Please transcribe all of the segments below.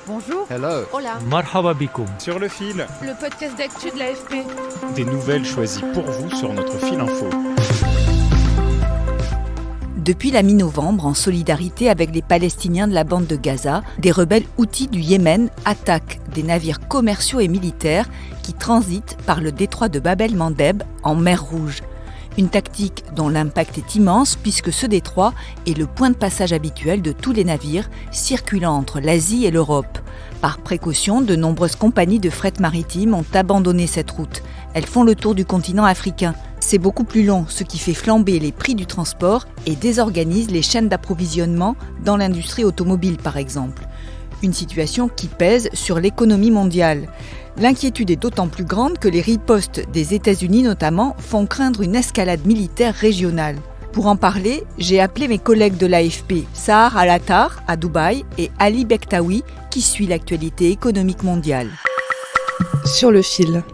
Bonjour. Hello. Hola. Marhaba bikoum. Sur le fil, Le podcast d'actu de l'AFP. des nouvelles choisies pour vous sur notre fil info. Depuis la mi-novembre, en solidarité avec les Palestiniens de la bande de Gaza, des rebelles houthis du Yémen attaquent des navires commerciaux et militaires qui transitent par le détroit de Bab el-Mandeb en mer Rouge. Une tactique dont l'impact est immense puisque ce détroit est le point de passage habituel de tous les navires circulant entre l'Asie et l'Europe. Par précaution, de nombreuses compagnies de fret maritime ont abandonné cette route. Elles font le tour du continent africain. C'est beaucoup plus long, ce qui fait flamber les prix du transport et désorganise les chaînes d'approvisionnement dans l'industrie automobile par exemple. Une situation qui pèse sur l'économie mondiale. L'inquiétude est d'autant plus grande que les ripostes des États-Unis notamment font craindre une escalade militaire régionale. Pour en parler, j'ai appelé mes collègues de l'AFP, Sahar Al-Attar à Dubaï et Ali Bektaoui qui suit l'actualité économique mondiale. Sur le fil.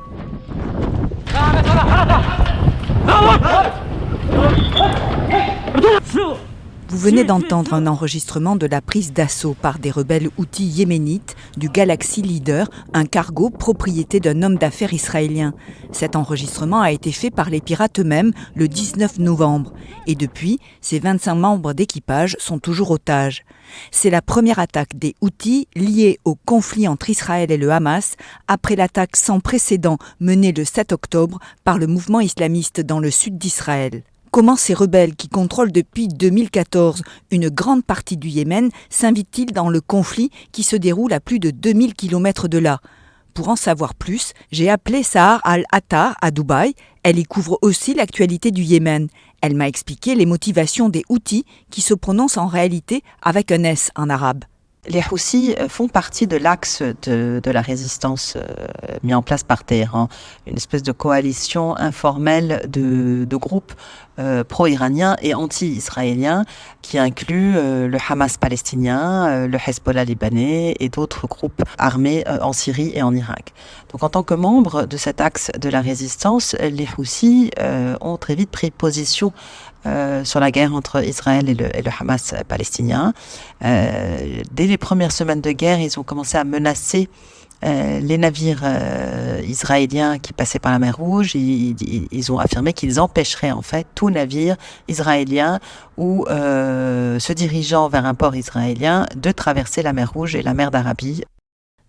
Vous venez d'entendre un enregistrement de la prise d'assaut par des rebelles houthis yéménites du Galaxy Leader, un cargo propriété d'un homme d'affaires israélien. Cet enregistrement a été fait par les pirates eux-mêmes le 19 novembre. Et depuis, ses 25 membres d'équipage sont toujours otages. C'est la première attaque des Houthis liée au conflit entre Israël et le Hamas après l'attaque sans précédent menée le 7 octobre par le mouvement islamiste dans le sud d'Israël. Comment ces rebelles qui contrôlent depuis 2014 une grande partie du Yémen s'invitent-ils dans le conflit qui se déroule à plus de 2000 km de là ? Pour en savoir plus, j'ai appelé Sahar Al-Attar à Dubaï. Elle y couvre aussi l'actualité du Yémen. Elle m'a expliqué les motivations des Houthis qui se prononcent en réalité avec un S en arabe. Les Houthis font partie de l'axe de la résistance mis en place par Téhéran, une espèce de coalition informelle de groupes pro-iraniens et anti-israéliens qui inclut le Hamas palestinien, le Hezbollah libanais et d'autres groupes armés en Syrie et en Irak. Donc en tant que membres de cet axe de la résistance, les Houthis ont très vite pris position sur la guerre entre Israël et le Hamas palestinien. Dès les premières semaines de guerre, ils ont commencé à menacer les navires israéliens qui passaient par la mer Rouge. Ils ont affirmé qu'ils empêcheraient en fait tout navire israélien ou se dirigeant vers un port israélien de traverser la mer Rouge et la mer d'Arabie.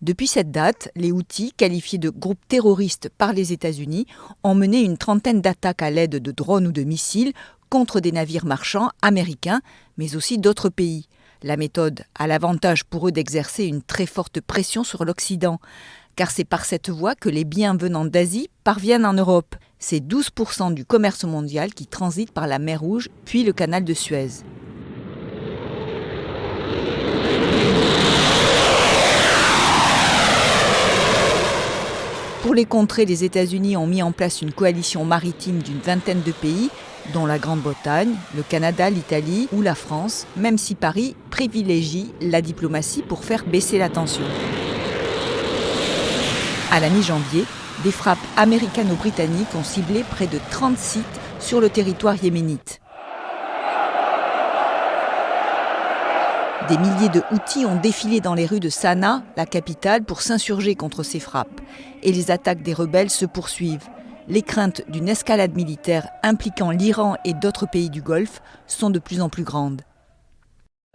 Depuis cette date, les Houthis, qualifiés de groupes terroristes par les États-Unis, ont mené une trentaine d'attaques à l'aide de drones ou de missiles contre des navires marchands américains, mais aussi d'autres pays. La méthode a l'avantage pour eux d'exercer une très forte pression sur l'Occident, car c'est par cette voie que les biens venant d'Asie parviennent en Europe. C'est 12% du commerce mondial qui transite par la mer Rouge, puis le canal de Suez. Pour les contrer, les États-Unis ont mis en place une coalition maritime d'une vingtaine de pays, dont la Grande-Bretagne, le Canada, l'Italie ou la France, même si Paris privilégie la diplomatie pour faire baisser la tension. À la mi-janvier, des frappes américano-britanniques ont ciblé près de 30 sites sur le territoire yéménite. Des milliers de Houthis ont défilé dans les rues de Sanaa, la capitale, pour s'insurger contre ces frappes. Et les attaques des rebelles se poursuivent. Les craintes d'une escalade militaire impliquant l'Iran et d'autres pays du Golfe sont de plus en plus grandes.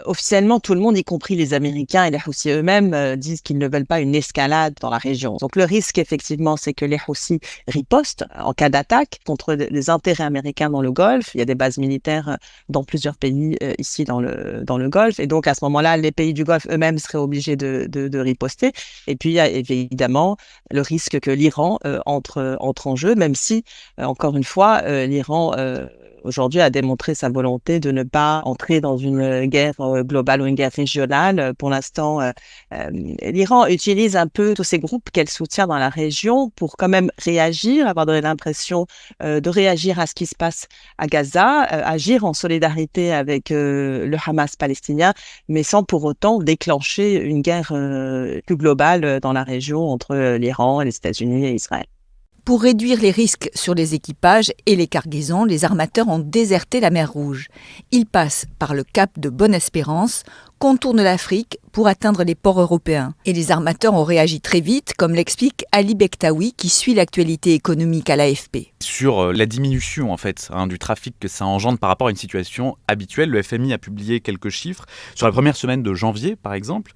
Officiellement, tout le monde, y compris les Américains et les Houthis eux-mêmes, disent qu'ils ne veulent pas une escalade dans la région. Donc le risque, effectivement, c'est que les Houthis ripostent en cas d'attaque contre les intérêts américains dans le Golfe. Il y a des bases militaires dans plusieurs pays ici dans le Golfe. Et donc, à ce moment-là, les pays du Golfe eux-mêmes seraient obligés de riposter. Et puis, il y a évidemment le risque que l'Iran entre en jeu, même si, encore une fois, l'Iran aujourd'hui a démontré sa volonté de ne pas entrer dans une guerre globale ou une guerre régionale. Pour l'instant, l'Iran utilise un peu tous ces groupes qu'elle soutient dans la région pour quand même réagir, avoir donné l'impression de réagir à ce qui se passe à Gaza, agir en solidarité avec le Hamas palestinien, mais sans pour autant déclencher une guerre plus globale dans la région entre l'Iran, les États-Unis et Israël. Pour réduire les risques sur les équipages et les cargaisons, les armateurs ont déserté la mer Rouge. Ils passent par le cap de Bonne-Espérance, contournent l'Afrique pour atteindre les ports européens. Et les armateurs ont réagi très vite, comme l'explique Ali Bektaoui, qui suit l'actualité économique à l'AFP. Sur la diminution en fait du trafic que ça engendre par rapport à une situation habituelle, le FMI a publié quelques chiffres. Sur la première semaine de janvier, par exemple,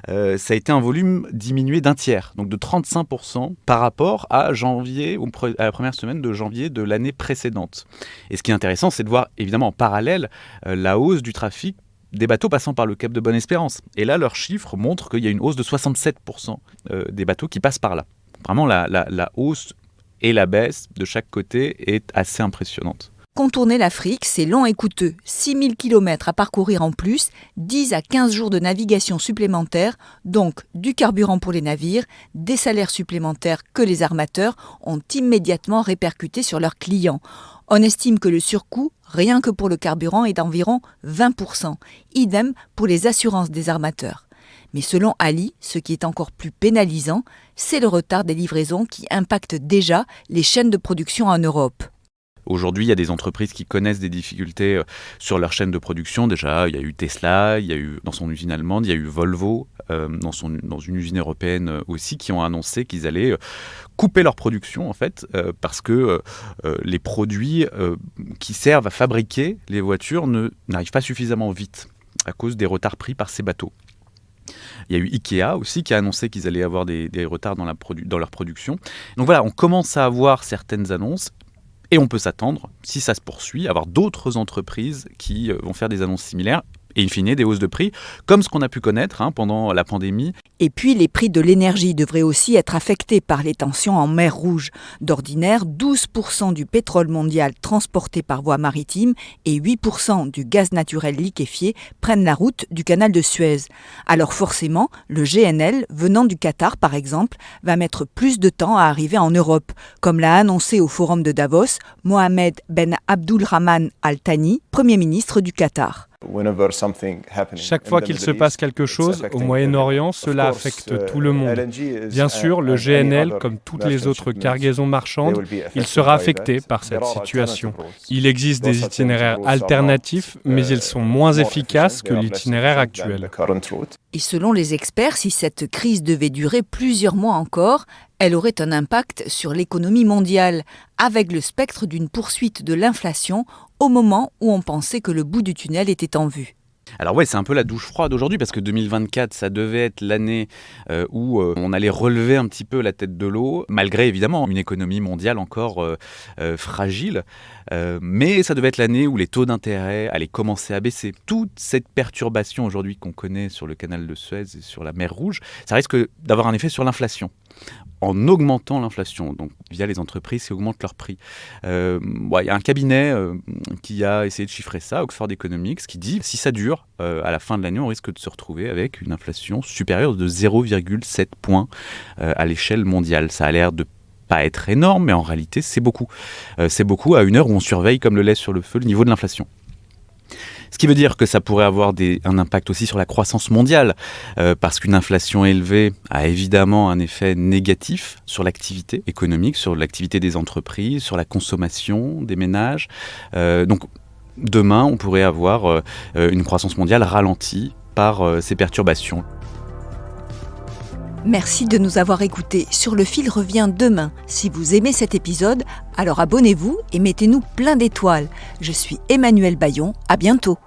ça a été un volume diminué d'un tiers, donc de 35% par rapport à la première semaine de janvier de l'année précédente. Et ce qui est intéressant, c'est de voir évidemment en parallèle la hausse du trafic des bateaux passant par le Cap de Bonne-Espérance. Et là, leurs chiffres montrent qu'il y a une hausse de 67% des bateaux qui passent par là. Vraiment, la hausse et la baisse de chaque côté est assez impressionnante. Contourner l'Afrique, c'est long et coûteux. 6000 km à parcourir en plus, 10 à 15 jours de navigation supplémentaires, donc du carburant pour les navires, des salaires supplémentaires que les armateurs ont immédiatement répercutés sur leurs clients. On estime que le surcoût, rien que pour le carburant, est d'environ 20%. Idem pour les assurances des armateurs. Mais selon Ali, ce qui est encore plus pénalisant, c'est le retard des livraisons qui impacte déjà les chaînes de production en Europe. Aujourd'hui, il y a des entreprises qui connaissent des difficultés sur leur chaîne de production. Déjà, il y a eu Tesla, il y a eu dans son usine allemande, il y a eu Volvo dans une usine européenne aussi, qui ont annoncé qu'ils allaient couper leur production en fait, parce que les produits qui servent à fabriquer les voitures n'arrivent pas suffisamment vite à cause des retards pris par ces bateaux. Il y a eu Ikea aussi qui a annoncé qu'ils allaient avoir des retards dans leur production. Donc voilà, on commence à avoir certaines annonces. Et on peut s'attendre, si ça se poursuit, à avoir d'autres entreprises qui vont faire des annonces similaires et in fine des hausses de prix, comme ce qu'on a pu connaître pendant la pandémie. Et puis les prix de l'énergie devraient aussi être affectés par les tensions en mer Rouge. D'ordinaire, 12% du pétrole mondial transporté par voie maritime et 8% du gaz naturel liquéfié prennent la route du canal de Suez. Alors forcément, le GNL, venant du Qatar par exemple, va mettre plus de temps à arriver en Europe, comme l'a annoncé au forum de Davos Mohamed Ben Abdulrahman Al Thani, Premier ministre du Qatar. Chaque fois qu'il se passe quelque chose au Moyen-Orient, cela affecte tout le monde. Bien sûr, le GNL, comme toutes les autres cargaisons marchandes, il sera affecté par cette situation. Il existe des itinéraires alternatifs, mais ils sont moins efficaces que l'itinéraire actuel. Et selon les experts, si cette crise devait durer plusieurs mois encore, elle aurait un impact sur l'économie mondiale, avec le spectre d'une poursuite de l'inflation au moment où on pensait que le bout du tunnel était en vue. Alors ouais, c'est un peu la douche froide aujourd'hui parce que 2024, ça devait être l'année où on allait relever un petit peu la tête de l'eau, malgré évidemment une économie mondiale encore fragile. Mais ça devait être l'année où les taux d'intérêt allaient commencer à baisser. Toute cette perturbation aujourd'hui qu'on connaît sur le canal de Suez et sur la mer Rouge, ça risque d'avoir un effet sur l'inflation. En augmentant l'inflation, donc via les entreprises qui augmentent leurs prix. Il y a un cabinet qui a essayé de chiffrer ça, Oxford Economics, qui dit si ça dure, à la fin de l'année, on risque de se retrouver avec une inflation supérieure de 0,7 points à l'échelle mondiale. Ça a l'air de pas être énorme, mais en réalité, c'est beaucoup. C'est beaucoup à une heure où on surveille comme le lait sur le feu le niveau de l'inflation. Ce qui veut dire que ça pourrait avoir un impact aussi sur la croissance mondiale, parce qu'une inflation élevée a évidemment un effet négatif sur l'activité économique, sur l'activité des entreprises, sur la consommation des ménages. Donc demain, on pourrait avoir une croissance mondiale ralentie par ces perturbations. Merci de nous avoir écoutés. Sur le fil revient demain. Si vous aimez cet épisode, alors abonnez-vous et mettez-nous plein d'étoiles. Je suis Emmanuelle Bayon. À bientôt.